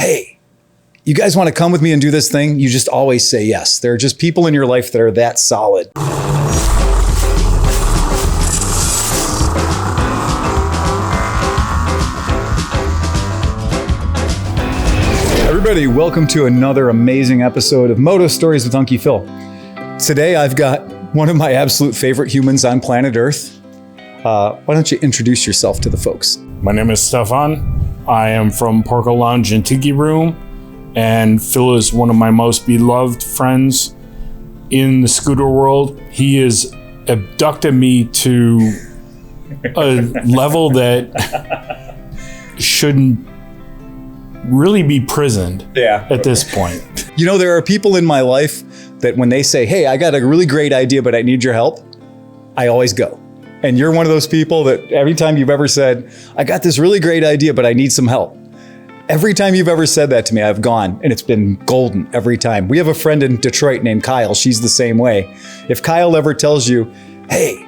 hey, you guys want to come with me and do this thing? You just always say yes. There are just people in your life that are that solid. Everybody, welcome to another amazing episode of Moto Stories with Unkie Phil. Today, I've got one of my absolute favorite humans on planet Earth. Why don't you introduce yourself to the folks? My name is Stefan. I am from Porco Lounge and Tiki Room, and Phil is one of my most beloved friends in the scooter world. He has abducted me to a level that shouldn't really be prisoned at this point. You know, there are people in my life that when they say, hey, I got a really great idea, but I need your help, I always go. And you're one of those people that every time you've ever said, I got this really great idea, but I need some help. Every time you've ever said that to me, I've gone, and it's been golden every time. We have a friend in Detroit named Kyle. She's the same way. If Kyle ever tells you, hey,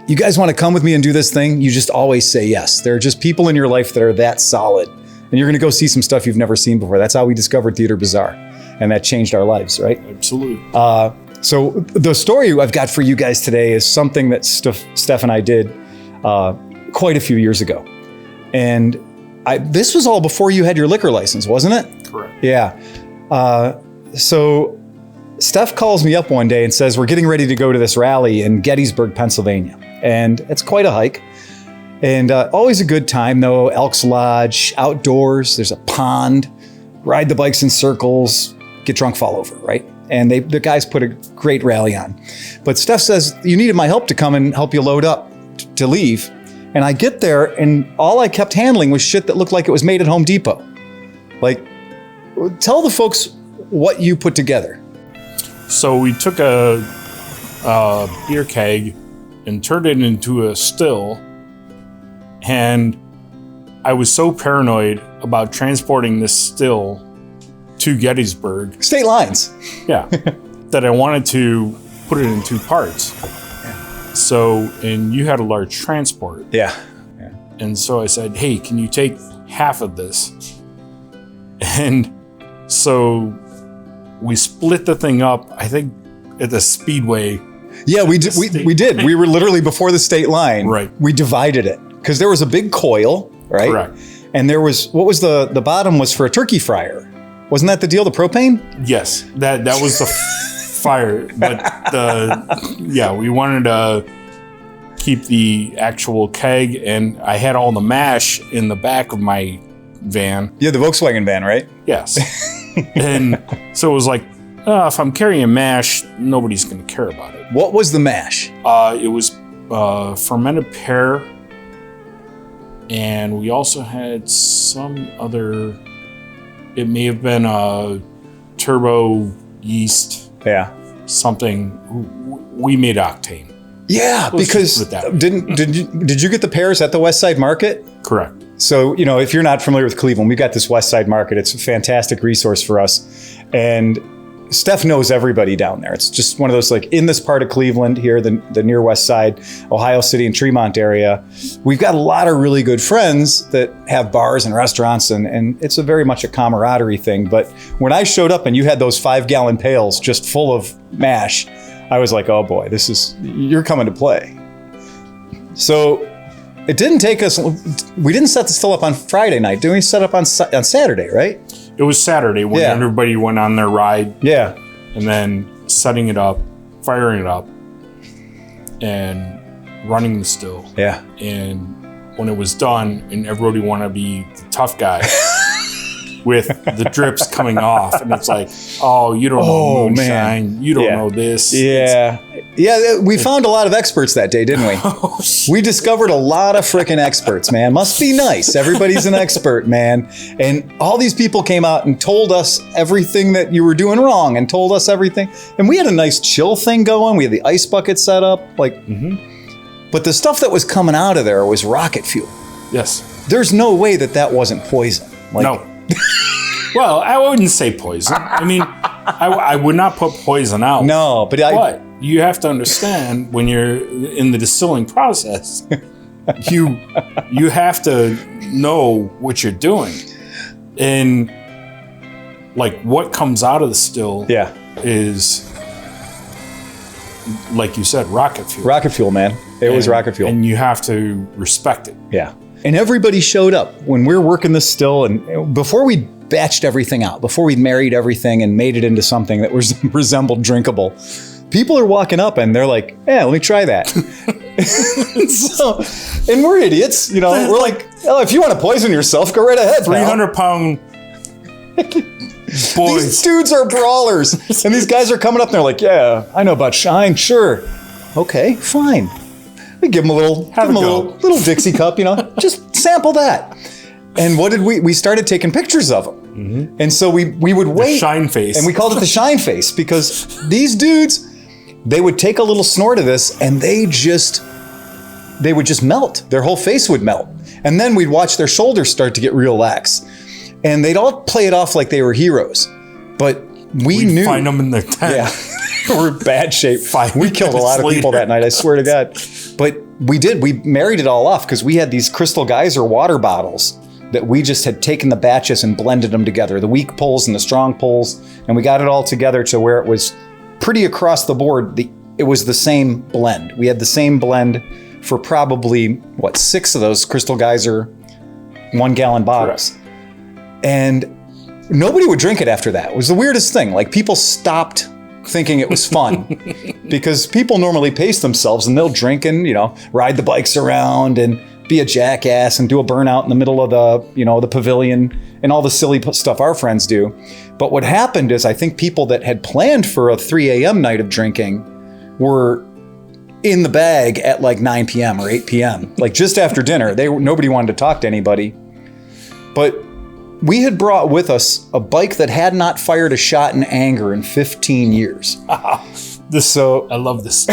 you guys want to come with me and do this thing? You just always say yes. There are just people in your life that are that solid. And you're going to go see some stuff you've never seen before. That's how we discovered Theater Bazaar. And that changed our lives, right? Absolutely. So the story I've got for you guys today is something that Steph and I did quite a few years ago. And this was all before you had your liquor license, wasn't it? Correct. Yeah. So Steph calls me up one day and says, we're getting ready to go to this rally in Gettysburg, Pennsylvania. And it's quite a hike. And always a good time, though. Elks Lodge, outdoors, there's a pond, ride the bikes in circles, get drunk, fall over, right? And the guys put a great rally on. But Steph says, you needed my help to come and help you load up to leave. And I get there, and all I kept handling was shit that looked like it was made at Home Depot. Like, tell the folks what you put together. So we took a beer keg and turned it into a still. And I was so paranoid about transporting this still to Gettysburg. State lines. Yeah. That I wanted to put it in two parts. So, and you had a large transport. Yeah. And so I said, hey, can you take half of this? And so we split the thing up, I think, at the Speedway. Yeah, we did. We were literally before the state line. Right. We divided it because there was a big coil, right? Correct. And there was, what was the bottom was for a turkey fryer. Wasn't that the deal, the propane? Yes, that was the fire. But we wanted to keep the actual keg, and I had all the mash in the back of my van. Yeah, the Volkswagen van, right? Yes. And so it was like, if I'm carrying mash, nobody's going to care about it. What was the mash? It was fermented pear, and we also had some other. It may have been a turbo yeast. Yeah. Something. We made octane. Yeah, because did you get the pears at the West Side Market? Correct. So, you know, if you're not familiar with Cleveland, we've got this West Side Market. It's a fantastic resource for us. And Steph knows everybody down there. It's just one of those, like, in this part of Cleveland here, the near West Side, Ohio City and Tremont area, we've got a lot of really good friends that have bars and restaurants, and it's a very much a camaraderie thing. But when I showed up and you had those 5-gallon pails just full of mash, I was like, oh boy, you're coming to play. So it didn't take us, we didn't set the still up on Friday night. Didn't we set up on Saturday, right? It was Saturday when everybody went on their ride. Yeah. And then setting it up, firing it up, and running the still. Yeah. And when it was done, and everybody wanted to be the tough guy with the drips coming off. And it's like, oh, you don't know moonshine. Man. You don't know this. Yeah. We found a lot of experts that day, didn't we? We discovered a lot of freaking experts, man. Must be nice. Everybody's an expert, man. And all these people came out and told us everything that you were doing wrong and told us everything. And we had a nice chill thing going. We had the ice bucket set up. But the stuff that was coming out of there was rocket fuel. Yes. There's no way that wasn't poison. No. Well, I wouldn't say poison. I mean, I would not put poison out. No, but you have to understand when you're in the distilling process, you have to know what you're doing. And like what comes out of the still Yeah. is, like you said, rocket fuel. Rocket fuel, man. It was rocket fuel. And you have to respect it. Yeah. And everybody showed up when we were working this still. And before we batched everything out, before we married everything and made it into something that was resembled drinkable, people are walking up and they're like, yeah, let me try that. And we're idiots. You know, we're like, oh, if you want to poison yourself, go right ahead. 300-pound boys. These dudes are brawlers. And these guys are coming up and they're like, yeah, I know about Shine. Sure. Okay, fine. We give them a little Dixie cup, you know, just sample that. And what did we started taking pictures of them. Mm-hmm. And so we would wait. The shine face. And we called it the shine face because these dudes, they would take a little snort of this and they would just melt. Their whole face would melt. And then we'd watch their shoulders start to get real lax. And they'd all play it off like they were heroes. But we knew. Find them in their tent. Yeah. We're in bad shape. We killed a lot of people that night, I swear to God. But we married it all off because we had these Crystal Geyser water bottles that we just had taken the batches and blended them together, the weak pulls and the strong pulls, and we got it all together to where it was pretty across the board. It was the same blend. We had the same blend for probably, 6 of those Crystal Geyser 1-gallon bottles. Correct. And nobody would drink it after that. It was the weirdest thing. Like, people stopped thinking it was fun because people normally pace themselves and they'll drink and, you know, ride the bikes around and be a jackass and do a burnout in the middle of the pavilion and all the silly stuff our friends do. But what happened is I think people that had planned for a 3 a.m. night of drinking were in the bag at like 9 p.m. or 8 p.m. Like just after dinner. Nobody wanted to talk to anybody. But we had brought with us a bike that had not fired a shot in anger in 15 years. I love this.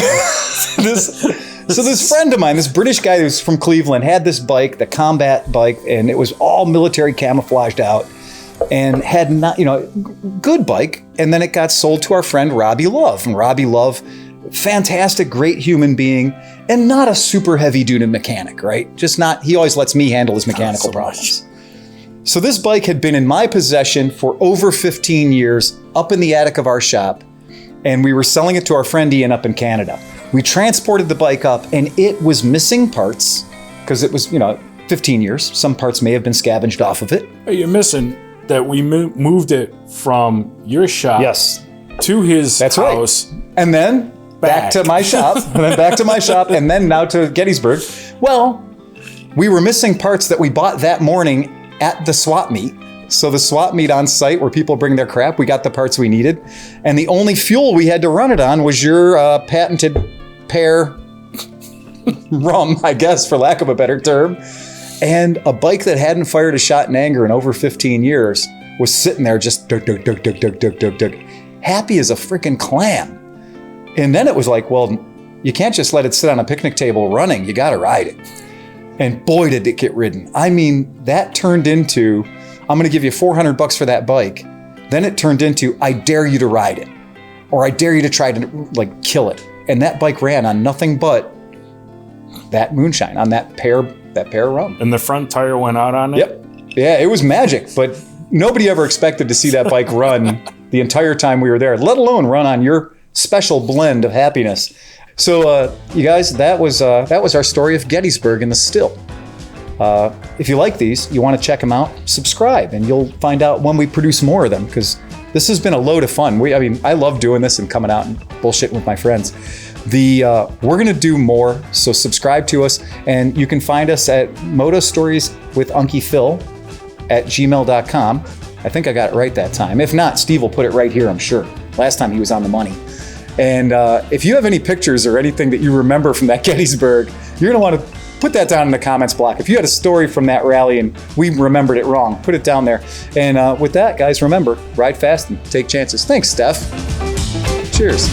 So this friend of mine, this British guy who's from Cleveland, had this bike, the combat bike, and it was all military camouflaged out and had not, good bike. And then it got sold to our friend Robbie Love. And Robbie Love, fantastic, great human being, and not a super heavy duty mechanic, right? He always lets me handle his mechanical problems. So this bike had been in my possession for over 15 years, up in the attic of our shop, and we were selling it to our friend Ian up in Canada. We transported the bike up, and it was missing parts, because it was, 15 years. Some parts may have been scavenged off of it. You're missing that we moved it from your shop to his house. Right. And then back to my shop, and then back to my shop, and then now to Gettysburg. Well, we were missing parts that we bought that morning at the swap meet. So the swap meet on site where people bring their crap, we got the parts we needed. And the only fuel we had to run it on was your patented pear rum, I guess, for lack of a better term. And a bike that hadn't fired a shot in anger in over 15 years was sitting there just dug, happy as a freaking clam. And then it was like, well, you can't just let it sit on a picnic table running. You got to ride it. And boy, did it get ridden. I mean, that turned into, I'm going to give you $400 for that bike. Then it turned into, I dare you to ride it. Or I dare you to try to kill it. And that bike ran on nothing but that moonshine, on that pear rum. And the front tire went out on it? Yep. Yeah, it was magic. But nobody ever expected to see that bike run the entire time we were there, let alone run on your special blend of happiness. So, you guys, that was our story of Gettysburg in the still. If you like these, you want to check them out, subscribe, and you'll find out when we produce more of them, because this has been a load of fun. I love doing this and coming out and bullshitting with my friends. We're going to do more, so subscribe to us, and you can find us at Moto Stories with Unkie Phil at gmail.com. I think I got it right that time. If not, Steve will put it right here, I'm sure. Last time he was on the money. And if you have any pictures or anything that you remember from that Gettysburg, you're going to want to put that down in the comments block. If you had a story from that rally and we remembered it wrong, put it down there. And with that, guys, remember, ride fast and take chances. Thanks, Steph. Cheers.